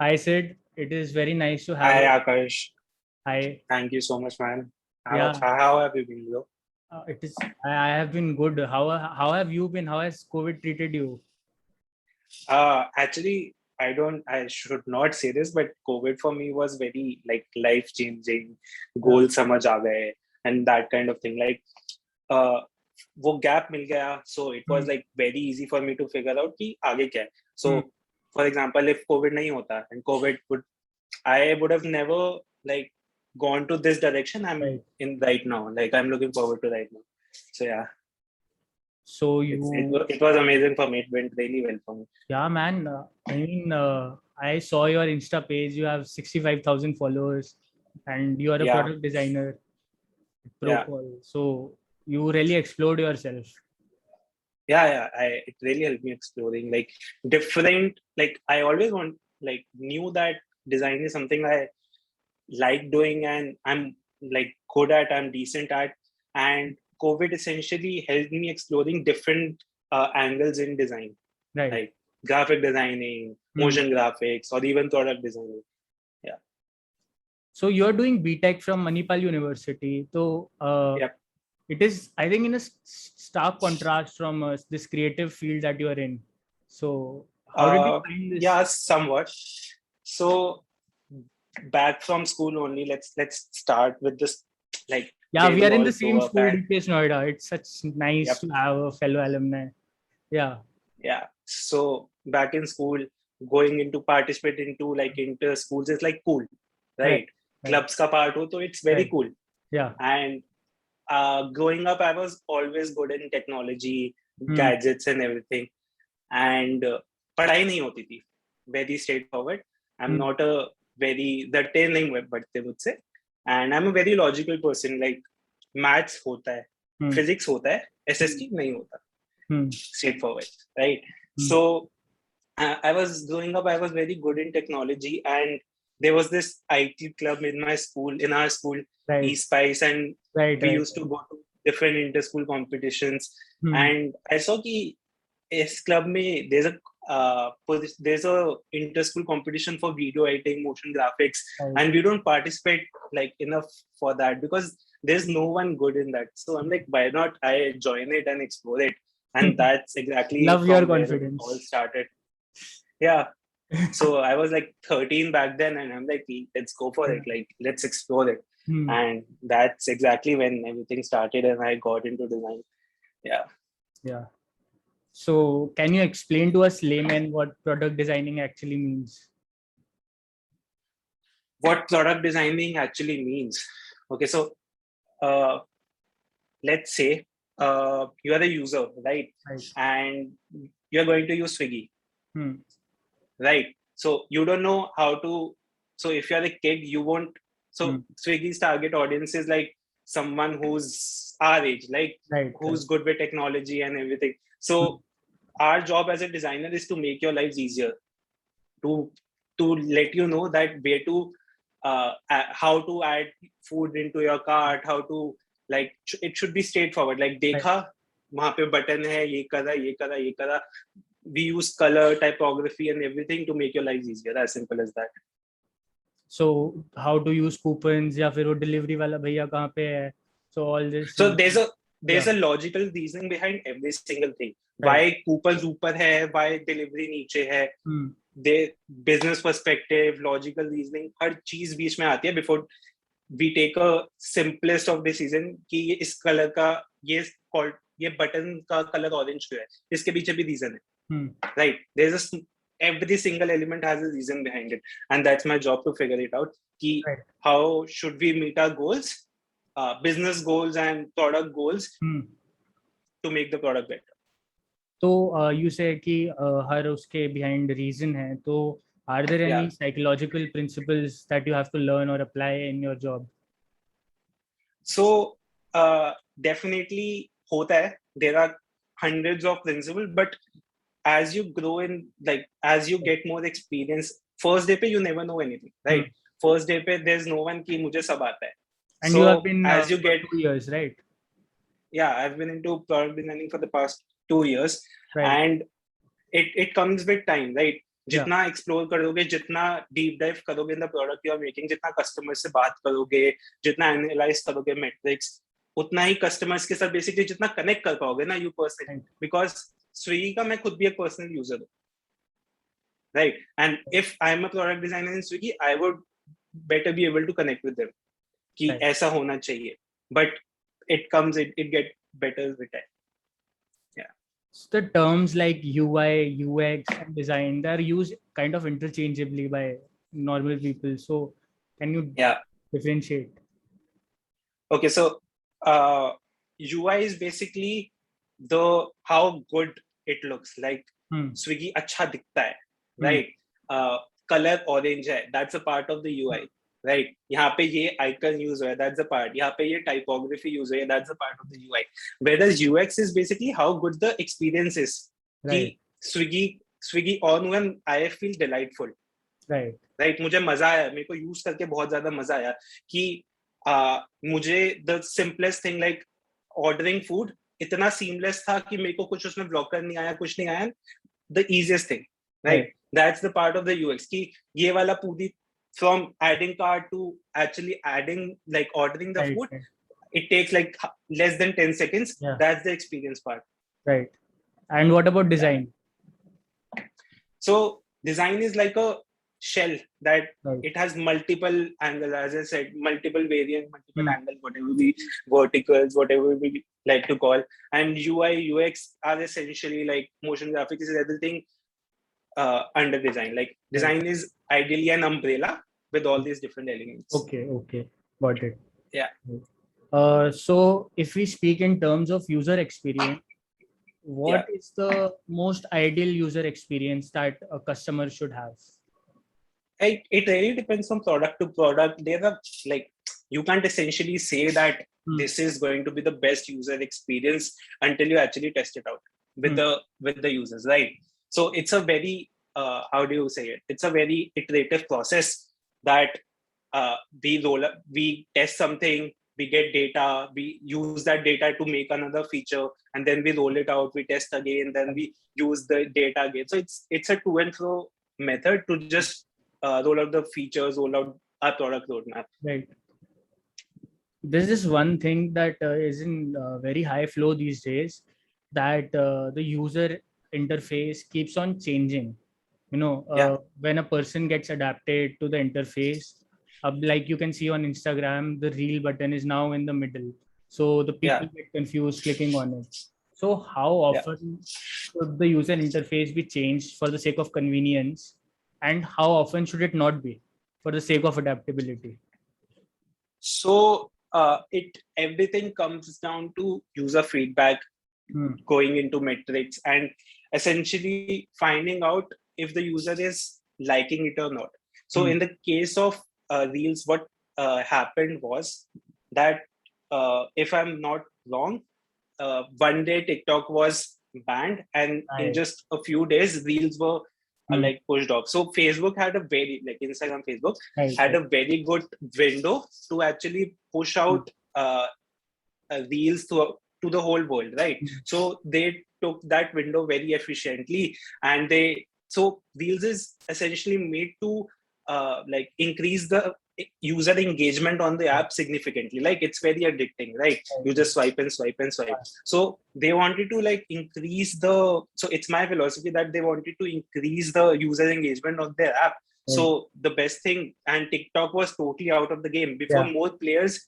Hi Sid, it is very nice to have Hi you. Akash, Hi, thank you so much, man. yeah, How have you been, bro? it is. I have been good. How have you been? How has COVID treated you? Actually, I should not say this, but COVID for me was very like life changing. Yeah. Goal समझ आ गए and that kind of thing. Like, uh, वो gap मिल गया, so it was Hmm. like very easy for me to figure out कि आगे क्या है. So, Hmm. for example, if COVID नहीं होता and I would have never like gone to this direction I'm Right. in right now. Like I'm looking forward to right now. So yeah. So It was amazing for me. It went really well for me. yeah, man. I saw your Insta page. You have 65,000 followers, and you are a Yeah, product designer at yeah, Procol. So you really explored yourself. yeah. It really helped me exploring like different. Like I always knew that design is something I like doing and I'm like good at. I'm decent at, and COVID essentially helped me exploring different angles in design, Right. like graphic designing, Hmm. motion graphics, or even product designing. Yeah, So you're doing B.Tech from Manipal University. So yeah. it is, I think, in a stark contrast from this creative field that you are in. So how did you find this? Yeah, somewhat. So back from school only. Let's start with this like Yeah, where we we are in all the grow same up school, at. DPS Noida. It's such nice Yep. to have a fellow alumni. Yeah. Yeah. So back in school, going into participate into like inter schools is like cool, Right. right? Right. Clubs ka part ho, so it's very Right. cool. Yeah. And growing up, I was always good in technology, Hmm. gadgets, and everything. And पढ़ाई नहीं होती थी. Very straightforward. I'm Hmm. not a very Ratte नहीं बढ़ते मुझसे. And I'm a very logical person. Like maths होता है, Hmm. physics होता है, Hmm. SST नहीं होता. Hmm. Straightforward, right? Hmm. So I was growing up. I was very good in technology, and there was this IT club in my school, in our school, Right. eSpice, and Right. we Right. used to go to different inter-school competitions. Hmm. And I saw कि इस club में there's a inter-school competition for video editing, motion graphics, Right. and we don't participate like enough for that because there's no one good in that. So I'm like, why not I join it and explore it? And that's exactly Love your from where it all confidence. started. Yeah. So I was like 13 back then, and I'm like, let's go for Yeah. it. Like, let's explore it. Hmm. And that's exactly when everything started, and I got into design. Yeah. Yeah. So can you explain to us layman what product designing actually means? What product designing actually means? Okay, so uh, let's say you are a user, right? Right. And you're going to use Swiggy, Hmm. right? So you don't know how to. So if you're a kid, you won't. Hmm. So Swiggy's target audience is like someone who's our age, like Right. Right. who's good with technology and everything. Hmm. So our job as a designer is to make your lives easier, to let you know that where to how to add food into your cart, how to like it should be straightforward. Like Right. देखा वहां पे button है, ये करा ये करा ये करा. We use color, typography, and everything to make your lives easier. As simple as that. So how to use coupons या फिर वो delivery वाला भैया कहाँ पे है? So all this So you. there's Yeah. a logical reasoning behind every single thing. Right. Why coupons ऊपर है, why delivery नीचे है. Hmm. The business perspective, logical reasoning, हर चीज बीच में आती है before we take a simplest of decision कि ये इस कलर का ये बटन का कलर ऑरेंज क्यों है, इसके पीछे भी रीजन है, right? There is every single element has a reason behind it, and that's my job to figure it out ki Right. how should we meet our goals, business goals and product goals, to make the product better. तो you say कि हर उसके behind reason है, तो are there any Yeah. psychological principles that you have to learn or apply in your job? So definitely hota hai, there are hundreds of principles, but as you grow in, like as you get more experience, first day pe you never know anything, right? First day pe there's no one ki mujhe sab aata hai. And So you have been as you for get 2 years, right? Yeah, I've been into product designing for the past 2 years. Right. And it comes with time, right? जितना explore करोगे, जितना deep dive करोगे in the product you are making, जितना customer से बात करोगे, जितना analyse करोगे मेट्रिक्स, उतना ही कस्टमर्स के साथ बेसिकली जितना कनेक्ट कर पाओगे ना यू पर्सनली, बिकॉज स्विगी का मैं खुद भी एक पर्सनल यूजर हूँ, right, and if I am a product designer in Swiggy I would better be able to connect with them कि ऐसा होना चाहिए, but it get better with time. So the terms like UI, UX, and design, they're used kind of interchangeably by normal people. So can you differentiate? Okay, so UI is basically how good it looks like. Swiggy अच्छा दिखता है, right? Color orange है, that's a part of the UI, right? यहाँ पे ये icon use हुआ है, that's a part. यहाँ पे ये typography use हुआ है, that's a part of the UI. Whereas UX is basically how good the experience is. Right. कि Swiggy on when I feel delightful. Right. मुझे मजा आया, मेरे को use करके बहुत ज्यादा मजा आया कि मुझे the simplest thing like ordering food इतना seamless था कि मेरे को कुछ उसमें blocker नहीं आया, कुछ नहीं आया. The easiest thing, right? That's the part of the UX कि ये वाला पूरी from adding cart to actually adding like ordering the food, it takes like less than 10 seconds. That's the experience part. Right. And what about design? So design is like a shell that it has multiple angles, as I said, multiple variants, multiple angles, whatever we verticals, whatever we like to call. And UI, UX are essentially like motion graphics is everything under design. Like design is ideally an umbrella with all these different elements. Okay, got it. Yeah. So if we speak in terms of user experience, what is the most ideal user experience that a customer should have? It really depends from product to product. There are like, you can't essentially say that this is going to be the best user experience until you actually test it out with the users, right? So it's a very how do you say it? It's a very iterative process that we test something, we get data, we use that data to make another feature, and then we roll it out, we test again, then we use the data again. So it's a to and fro method to just roll out the features, roll out our product roadmap. Right. This is one thing that is in very high flow these days, that the user interface keeps on changing. When a person gets adapted to the interface, like you can see on Instagram, the reel button is now in the middle. So the people get confused clicking on it. So how often should the user interface be changed for the sake of convenience? And how often should it not be for the sake of adaptability? So everything comes down to user feedback, going into metrics, and essentially finding out if the user is liking it or not. So in the case of Reels, what happened was that if I'm not wrong, one day TikTok was banned, and in just a few days Reels were like pushed off. So Facebook had a very, like Instagram, Facebook had a very good window to actually push out Reels to the whole world, right? So they took that window very efficiently, and so Reels is essentially made to like increase the user engagement on the app significantly. Like it's very addicting, right? You just swipe and swipe and swipe. So they wanted to like increase so it's my philosophy that they wanted to increase the user engagement on their app. So the best thing, and TikTok was totally out of the game before more players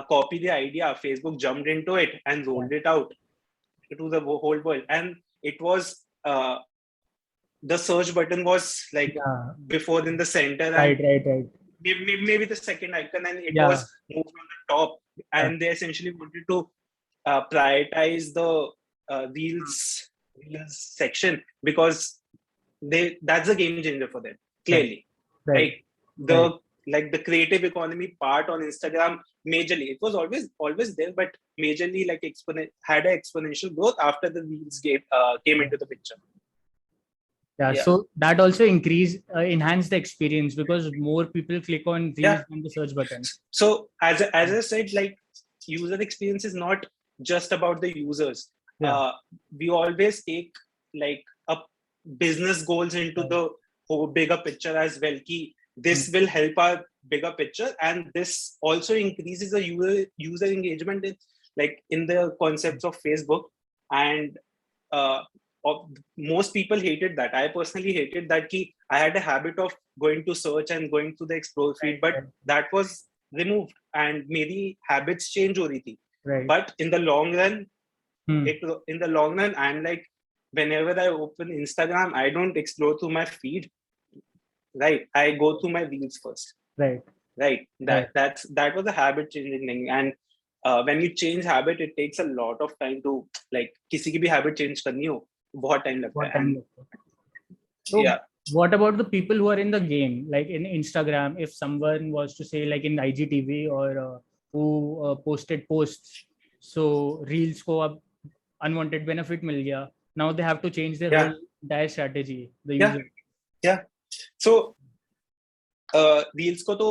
copy the idea. Facebook jumped into it and rolled it out to the whole world, and it was the search button was like before in the center, and maybe the second icon, and it was moved on the top, and they essentially wanted to prioritize the Reels section because that's a game changer for them, clearly, right? The creative economy part on Instagram, majorly, it was always there, but majorly like had an exponential growth after the Reels came into the picture. So that also enhance the experience because more people click on Reels than the search button. So as I said, like user experience is not just about the users. We always take like business goals into Right. the whole bigger picture as well. Ki this will help our bigger picture, and this also increases the user engagement in the concepts of Facebook. And uh, most people hated that. I personally hated that. Ki I had a habit of going to search and going to the explore feed, but Right. that was removed, and maybe habits change ho rahi thi. Right. But in the long run, Hmm. I'm like, whenever I open Instagram, I don't explore through my feed, right? I go through my reels first, Right. right? Right. That was a habit changing thing. And when you change habit, it takes a lot of time to, like, किसी की भी habit change करनी हो बहुत time लगता What है. time? And So yeah, what about the people who are in the game, like in Instagram? If someone was to say, like in IGTV, or who posted posts, so reels को अब unwanted benefit मिल गया. Now they have to change their whole yeah, entire strategy. The yeah, user. yeah. So reels को तो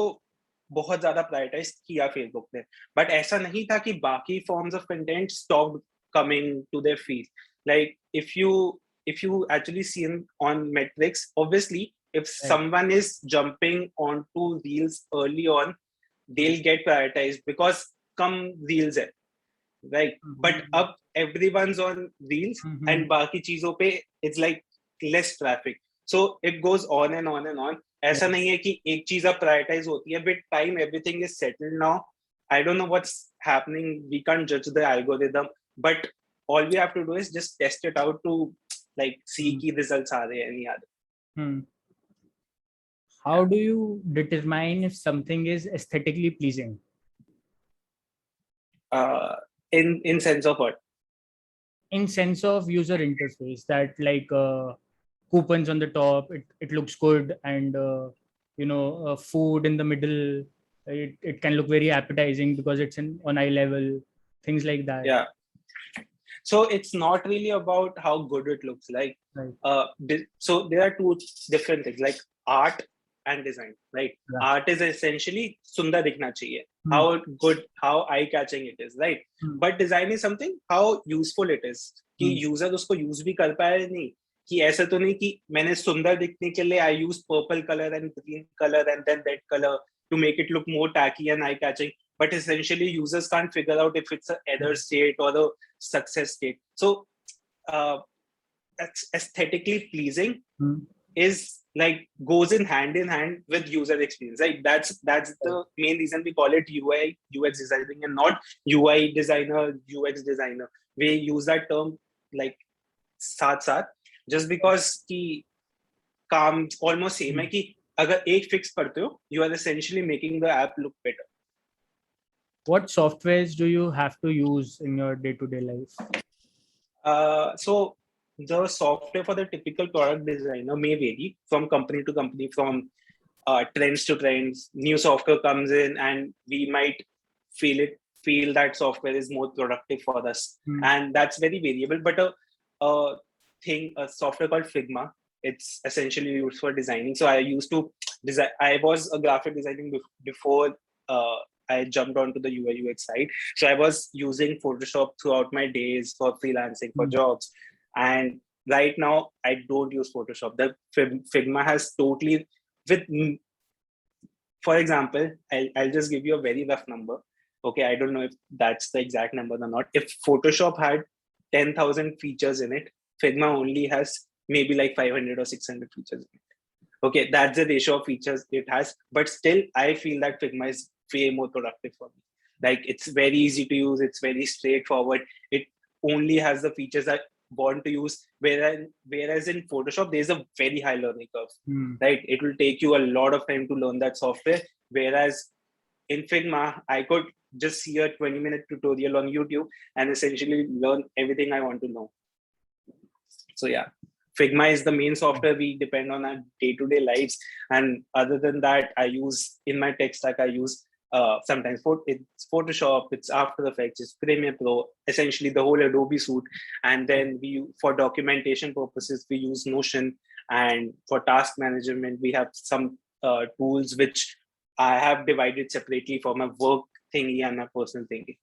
बहुत ज्यादा prioritise किया Facebook ने, but ऐसा नहीं था कि बाकी forms of content stop coming to their feed. Like if you actually see on metrics, obviously if Right. someone is jumping onto reels early on, they'll get prioritized because come reels hai, right? But up everyone's on reels, and बाकी चीजों पे it's like less traffic, so it goes on and on and on. ऐसा Right. नहीं है कि एक चीज अब प्रायोरिटाइज होती है. With time everything is settled now. I don't know what's happening, we can't judge the algorithm, but all we have to do is just test it out to like see कि results आ रहे हैं नहीं आ रहे. Hmm. How do you determine if something is aesthetically pleasing? In sense of what? In sense of user interface, that like coupons on the top, it looks good, and food in the middle, it can look very appetizing because it's on eye level, things like that. Yeah. So it's not really about how good it looks like. Right. So there are two different things, like art and design, right? Yeah. Art is essentially sundar dikhna chahiye, Hmm. how good, how eye catching it is, right? But design is something how useful it is, कि user उसको use भी कर पाए नहीं, कि ऐसा तो नहीं कि मैंने सुंदर दिखने के लिए I use purple color and green color and then red color to make it look more tacky and eye catching. But essentially users can't figure out if it's an error state or a success state. So aesthetically pleasing is like goes in hand with user experience, right? That's the main reason we call it UI UX designing and not UI designer, UX designer. We use that term like साथ just because कि काम almost same है, कि अगर एक fix करते हो, you are essentially making the app look better. What softwares do you have to use in your day-to-day life? So the software for the typical product designer may vary from company to company, from trends to trends. New software comes in and we might feel that software is more productive for us, and that's very variable. But a software called Figma, it's essentially used for designing. So I used to design. I was a graphic designing before I jumped onto the UI UX side. So I was using Photoshop throughout my days for freelancing, for jobs. And right now I don't use Photoshop. The Figma has totally, with, for example, I'll just give you a very rough number. Okay, I don't know if that's the exact number or not. If Photoshop had 10,000 features in it, Figma only has maybe like 500 or 600 features in it. Okay, that's the ratio of features it has. But still, I feel that Figma is way more productive for me. Like, it's very easy to use. It's very straightforward. It only has the features I want to use. Whereas in Photoshop, there's a very high learning curve, right? It will take you a lot of time to learn that software. Whereas in Figma, I could just see a 20-minute tutorial on YouTube and essentially learn everything I want to know. So yeah, Figma is the main software we depend on our day-to-day lives. And other than that, I use in my tech stack, I use sometimes it's Photoshop, it's After Effects, it's Premiere Pro, essentially the whole Adobe suite. And then for documentation purposes, we use Notion. And for task management, we have some tools which I have divided separately for my work thingy and my personal thingy.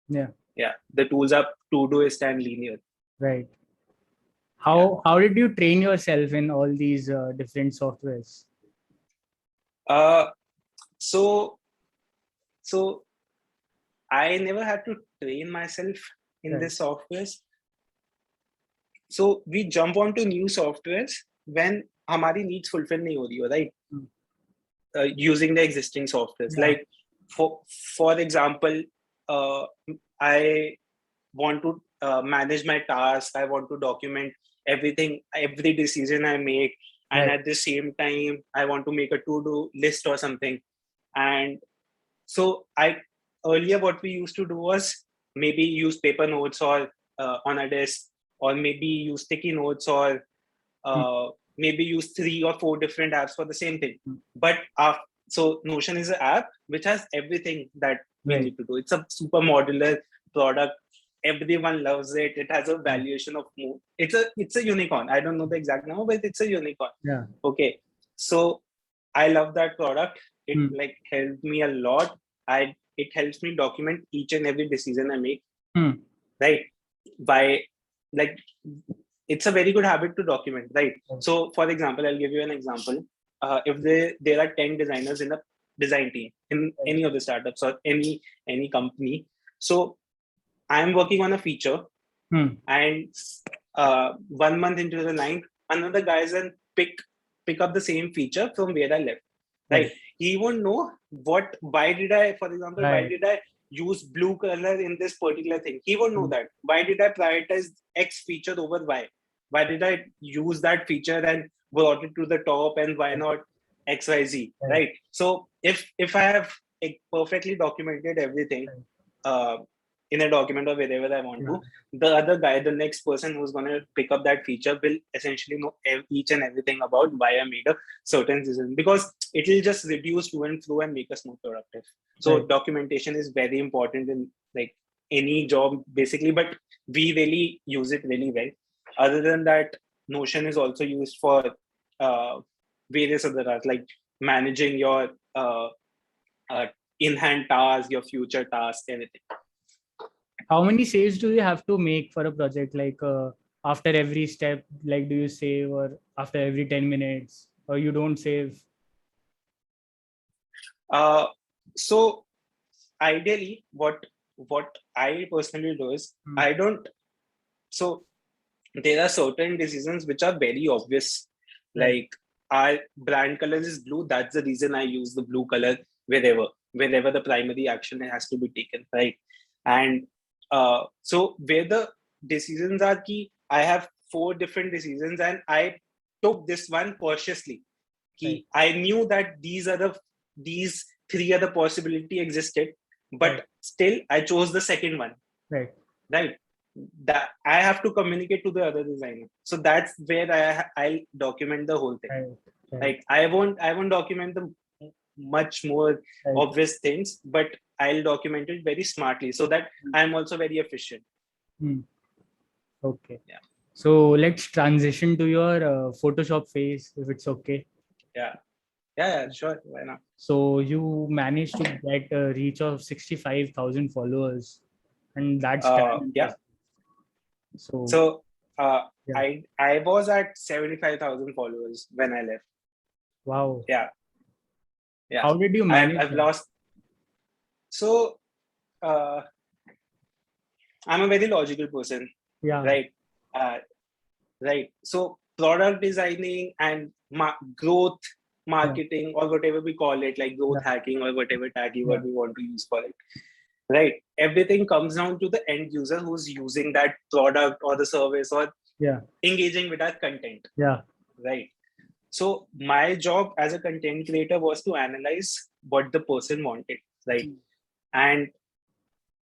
Yeah. The tools are Todoist and Linear. Right. How did you train yourself in all these different softwares? Uh, so so I never had to train myself in Right. this softwares. So we jump onto new softwares when हमारी needs fulfill नहीं हो रही हो, right? Mm. Using the existing softwares. Yeah. Like for example, I want to manage my tasks. I want to document everything, every decision I make, and Right. at the same time, I want to make a to-do list or something. And so I earlier what we used to do was maybe use paper notes or on a desk, or maybe use sticky notes, or Mm. uh, maybe use 3 or 4 different apps for the same thing. Mm. But so Notion is an app which has everything that we Right. need to do. It's a super modular product. Everyone loves it. It has a Mm. valuation of more. It's a unicorn. I don't know the exact number, but it's a unicorn. Yeah. Okay. So I love that product. It Mm. like helped me a lot. It helps me document each and every decision I make. Mm. Right. By like it's a very good habit to document, right? Right. So for example, I'll give you an example. If there are 10 designers in the design team in Right. any of the startups or any company, so I'm working on a feature, Mm. and 1 month into the line, another guy is and pick up the same feature from where I left, right? Right. He won't know why did I, for example, why Right. did I use blue color in this particular thing? He won't know Mm. that. Why did I prioritize X feature over Y? Why did I use that feature and brought it to the top, and why not XYZ, Right. right? So if I have perfectly documented everything Right. uh, in a document or wherever I want Yeah. to, the other guy, the next person who's going to pick up that feature will essentially know each and everything about why I made a certain decision, because it will just reduce to and through and make us more productive. So Right. documentation is very important in like any job basically, but we really use it really well. Other than that, Notion is also used for uh, various other tasks like managing your uh, in-hand tasks, your future tasks, anything. How many saves do you have to make for a project? Like after every step, like do you save, or after every 10 minutes, or you don't save? Uh, so ideally, what I personally do is Mm. I don't. So there are certain decisions which are very obvious, Right. like our brand color is blue. That's the reason I use the blue color wherever the primary action has to be taken, right? And so where the decisions are key, I have 4 different decisions, and I took this one cautiously. Right. I knew that these 3 other possibility existed, Right. but still I chose the second one, Right. right? That I have to communicate to the other designer. So that's where I'll document the whole thing. Right. Right. Like I won't document the much more Right. obvious things, but I'll document it very smartly so that I'm also very efficient. Mm. Okay. Yeah. So let's transition to your Photoshop phase, if it's okay. Yeah. Yeah, sure. Why not? So you managed to get a reach of 65,000 followers, and that's damn Yeah. impressive. So So uh, yeah, I was at 75,000 followers when I left. wow. Yeah. Yeah. How did you manage I've that? lost. So uh, I'm a very logical person, Yeah, right? Uh, right. So product designing and growth yeah, marketing, or whatever we call it, like growth yeah, hacking or whatever tag yeah, word we want to use for it, right? Everything comes down to the end user who's using that product or the service or yeah, engaging with our content, yeah. right? So my job as a content creator was to analyze what the person wanted, right? Mm. And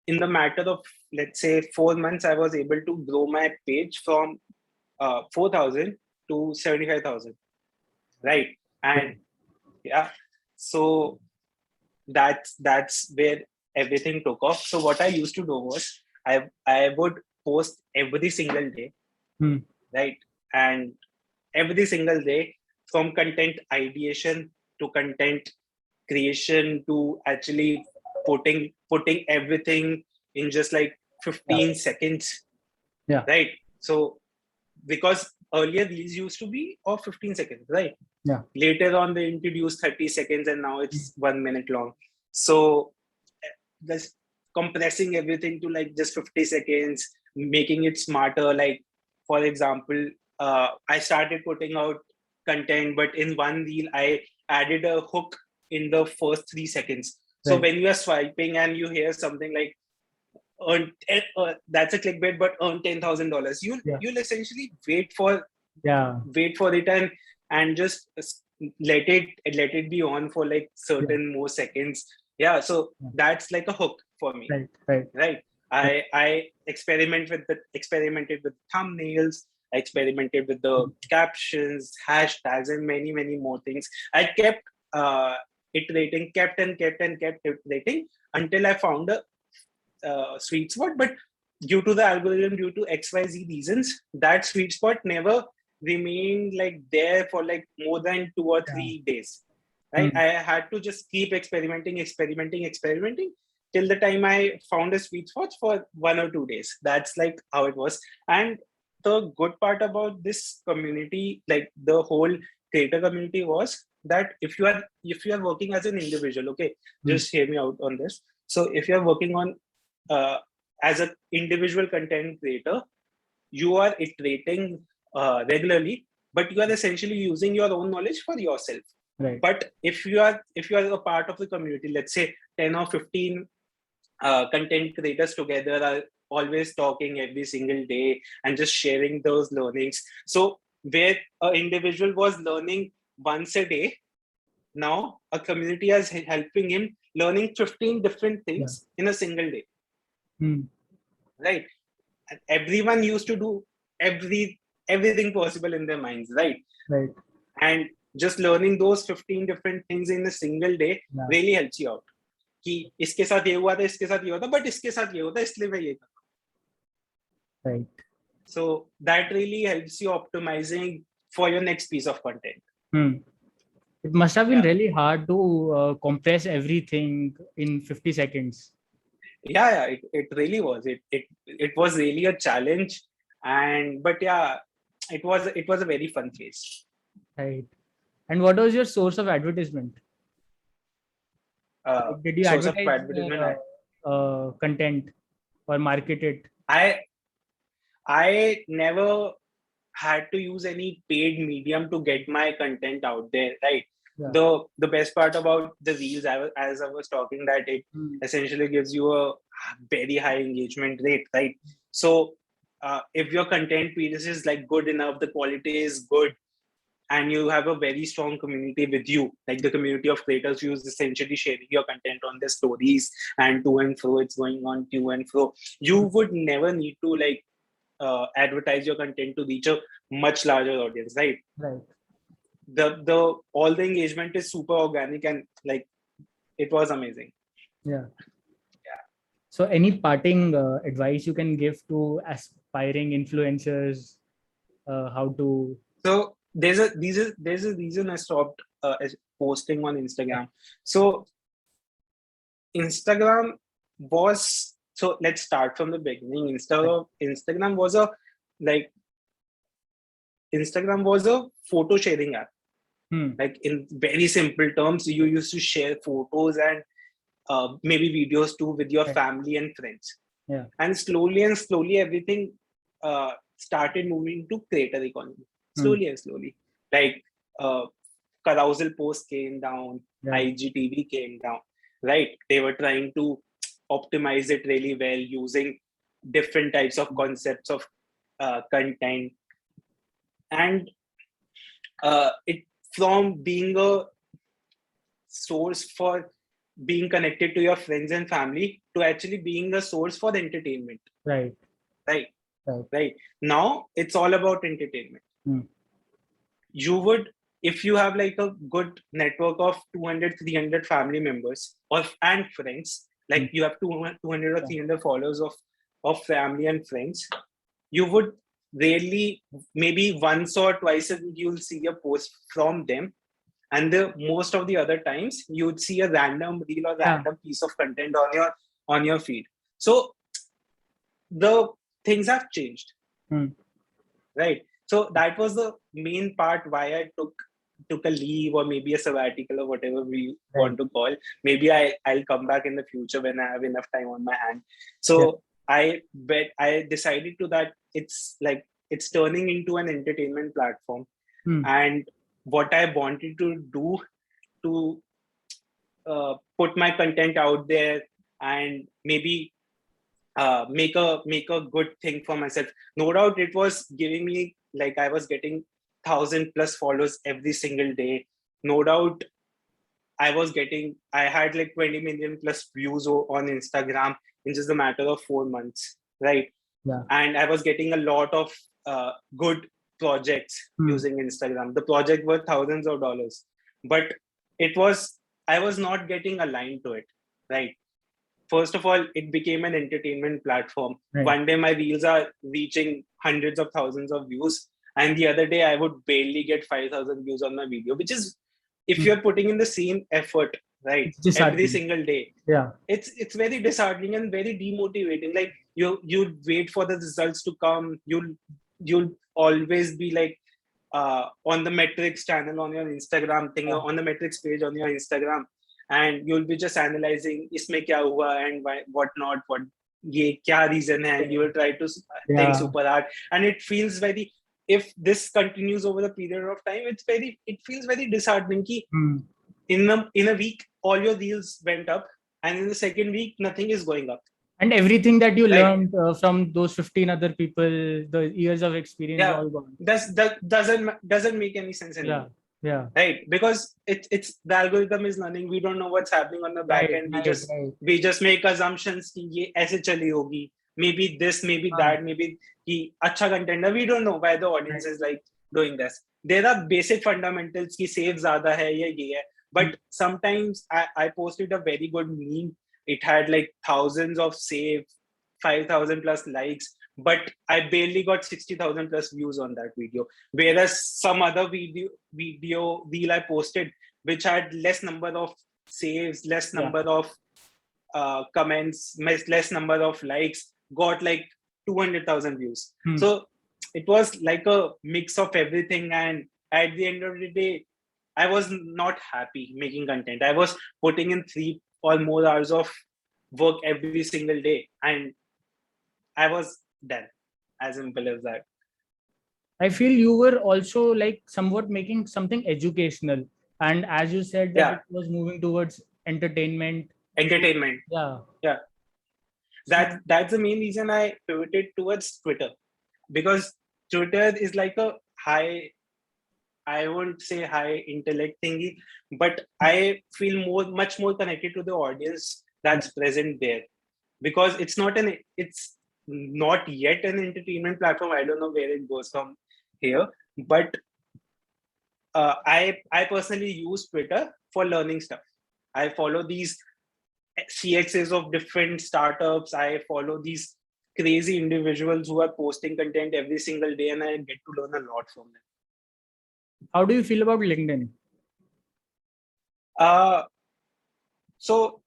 in the matter of, let's say, 4 months, I was able to grow my page from 4,000 to 75,000, right? Good. And yeah, so that's where everything took off. So what I used to do was I would post every single day, Mm. right? And every single day, from content ideation to content creation to actually putting everything in just like Yeah, 15 seconds, yeah, right? So because earlier these used to be of 15 seconds, right? Yeah. Later on, they introduced 30 seconds and now it's 1 minute long. So just compressing everything to like just 50 seconds, making it smarter. Like, for example, I started putting out content, but in one reel, I added a hook in the first 3 seconds. So Right. when you are swiping and you hear something like, that's a clickbait, but earn $10,000. You'll essentially wait for it and just let it be on for like certain more seconds. So that's like a hook for me. Right. I experimented with thumbnails. I experimented with the captions, hashtags, and many more things. I kept iterating, kept iterating until I found a sweet spot. But due to the algorithm, due to XYZ reasons, that sweet spot never remained like there for like more than 2 or 3 days. Right? I had to just keep experimenting till the time I found a sweet spot for 1 or 2 days. That's like how it was. And the good part about this community, like the whole creator community, was that if you are working as an individual, okay, just hear me out on this. So if you are working on as an individual content creator, you are iterating regularly, but you are essentially using your own knowledge for yourself. Right. But if you are a part of the community, let's say 10 or 15 content creators together are always talking every single day and just sharing those learnings. So where an individual was learning once a day, now a community is helping him learning 15 different things in a single day. Right? And everyone used to do everything possible in their minds, right? And just learning those 15 different things in a single day really helps you out. कि इसके साथ ये हुआ था, इसके साथ ये होता, but इसके साथ ये होता, इसलिए मैं ये करता हूं. Right. So that really helps you optimizing for your next piece of content. It must have been really hard to compress everything in 50 seconds. It really was. It was really a challenge, but it was a very fun phase. Right. And what was your source of advertisement? Did you advertise content or market it? I never had to use any paid medium to get my content out there, right? The best part about the reels, as I was talking, that it essentially gives you a very high engagement rate, right? So if your content piece is like good enough, the quality is good, and you have a very strong community with you, like the community of creators who is essentially sharing your content on their stories and to and fro, it's going on to and fro. You would never need to like advertise your content to reach a much larger audience, right? Right. All the engagement is super organic and like it was amazing. Yeah. So any parting advice you can give to aspiring influencers, how to? So there's a reason I stopped posting on Instagram. So Instagram was, so let's start from the beginning. Instagram was a photo sharing app. Like in very simple terms, you used to share photos and maybe videos too with your family and friends. And slowly everything started moving to creator economy. Slowly. Like carousel posts came down, IGTV came down, right? They were trying to optimize it really well using different types of concepts of content. And it from being a source for being connected to your friends and family to actually being a source for entertainment. Right. Now it's all about entertainment. You would, if you have like a good network of 200-300 family members and friends, like you have 200 or 300 followers of family and friends, you would rarely, maybe once or twice a week, you'll see a post from them. And most of the other times you would see a random reel or random piece of content on your feed. So the things have changed, right? So that was the main part why I took a leave, or maybe a sabbatical, or whatever we want to call. Maybe I'll come back in the future when I have enough time on my hand. So I decided to that it's turning into an entertainment platform. And what I wanted to do to put my content out there and maybe make a good thing for myself. No doubt it was giving me, like, I was getting 1,000+ followers every single day. No doubt I had like 20 million plus views on Instagram in just a matter of 4 months, right? Yeah. And I was getting a lot of good projects using Instagram. The project were thousands of dollars, but I was not getting aligned to it, right? First of all, it became an entertainment platform. Right. One day my reels are reaching hundreds of thousands of views, and the other day I would barely get 5,000 views on my video, which is, if you're putting in the same effort, right, every single day, it's very disheartening and very demotivating. Like, you wait for the results to come. You'll always be like on the metrics channel on your Instagram thing, on the metrics page on your Instagram, and you'll be just analyzing isme kya hua and what not, what ye kya reason hai. You will try to think super hard, and it feels very, if this continues over the period of time, it feels very disheartening ki in a week all your reels went up, and in the second week nothing is going up. And everything that you learned from those 15 other people, the years of experience, all gone. That doesn't make any sense anymore. Yeah. Right, because it's the algorithm is learning. We don't know what's happening on the back end. We just make assumptions ki ye aise chali hogi. Maybe this, maybe that, maybe ki acha content. We don't know why the audience is like doing this. There are basic fundamentals ki save zyada hai ya ye hai. But sometimes I posted a very good meme. It had like thousands of save, 5,000 plus likes, but I barely got 60,000 plus views on that video. Whereas some other video reel I posted, which had less number of saves, less number of comments, less number of likes, got like 200,000 views. So it was like a mix of everything. And at the end of the day, I was not happy making content. I was putting in 3 or more hours of work every single day, and I was done. As simple as that. I feel you were also like somewhat making something educational, and as you said that it was moving towards entertainment. Yeah. That's the main reason I pivoted towards Twitter, because Twitter is like a I won't say high intellect thingy, but I feel much more connected to the audience that's present there, because it's not yet an entertainment platform. I don't know where it goes from here, but I personally use Twitter for learning stuff. I follow these CXs of different startups. I follow these crazy individuals who are posting content every single day, and I get to learn a lot from them. How do you feel about LinkedIn? So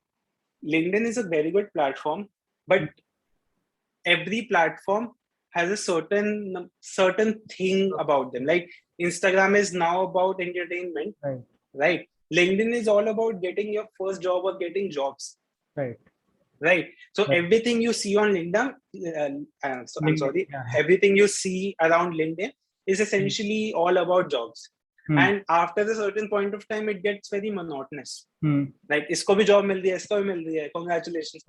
LinkedIn is a very good platform, but every platform has a certain thing about them. Like Instagram is now about entertainment, right? LinkedIn is all about getting your first job or getting jobs, right? So everything you see on LinkedIn, everything you see around LinkedIn is essentially all about jobs. And after a certain point of time, it gets very monotonous. Like, isko bhi job mil rahi hai, congratulations.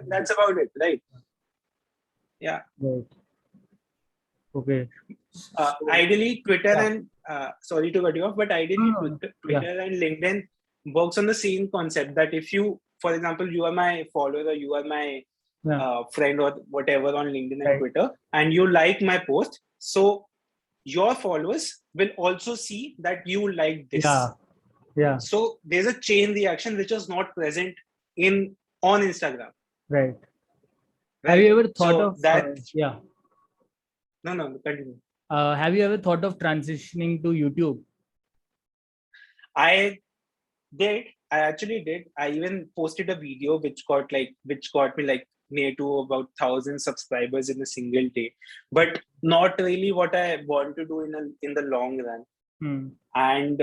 That's about it, right? Yeah. Right. Okay. Ideally, Twitter and sorry to cut you off, but ideally Twitter and LinkedIn works on the same concept, that if you, for example, you are my follower or you are my friend or whatever on LinkedIn and Twitter, and you like my post, so your followers will also see that you like this. So there's a chain reaction which is not present on Instagram. Right. Have you ever thought of that? No, continue. Have you ever thought of transitioning to YouTube? I actually did. I even posted a video which got me like near to about 1,000 subscribers in a single day, but not really what I want to do in the long run, and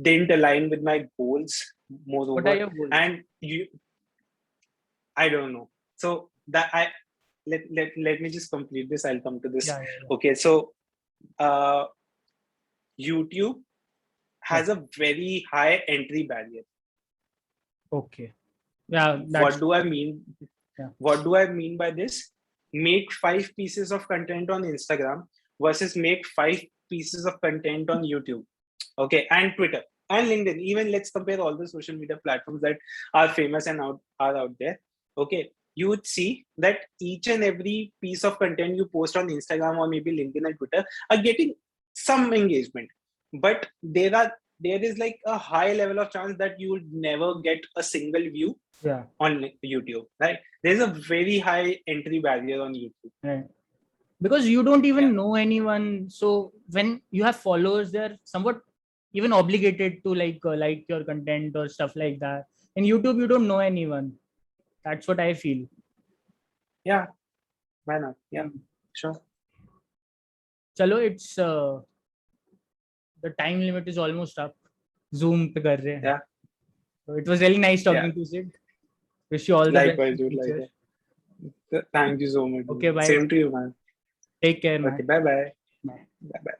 didn't align with my goals. What are Moreover, your goals? and I don't know. So that let me just complete this. I'll come to this. Yeah. Okay, so YouTube has a very high entry barrier. Okay. Yeah. What do I mean? Yeah. What do I mean by this? Make 5 pieces of content on Instagram versus make 5 pieces of content on YouTube. Okay, and Twitter and LinkedIn. Even let's compare all the social media platforms that are famous and are out there. Okay, you would see that each and every piece of content you post on Instagram or maybe LinkedIn and Twitter are getting some engagement, but there is like a high level of chance that you would never get a single view on YouTube, right? There's a very high entry barrier on YouTube. Right. Because you don't even know anyone. So when you have followers, they're somewhat even obligated to like your content or stuff like that. In YouTube, you don't know anyone. That's what I feel. Yeah. Why not? Yeah. Sure. Chalo, it's the time limit is almost up. Zoom pe kar rahe hain. Yeah. So it was really nice talking to Sid. Wish you all the likewise, best. Dude, likewise. Thank you so much. Okay, bye. Same to you, man. Take care, man. Okay, bye-bye. Bye. Bye-bye.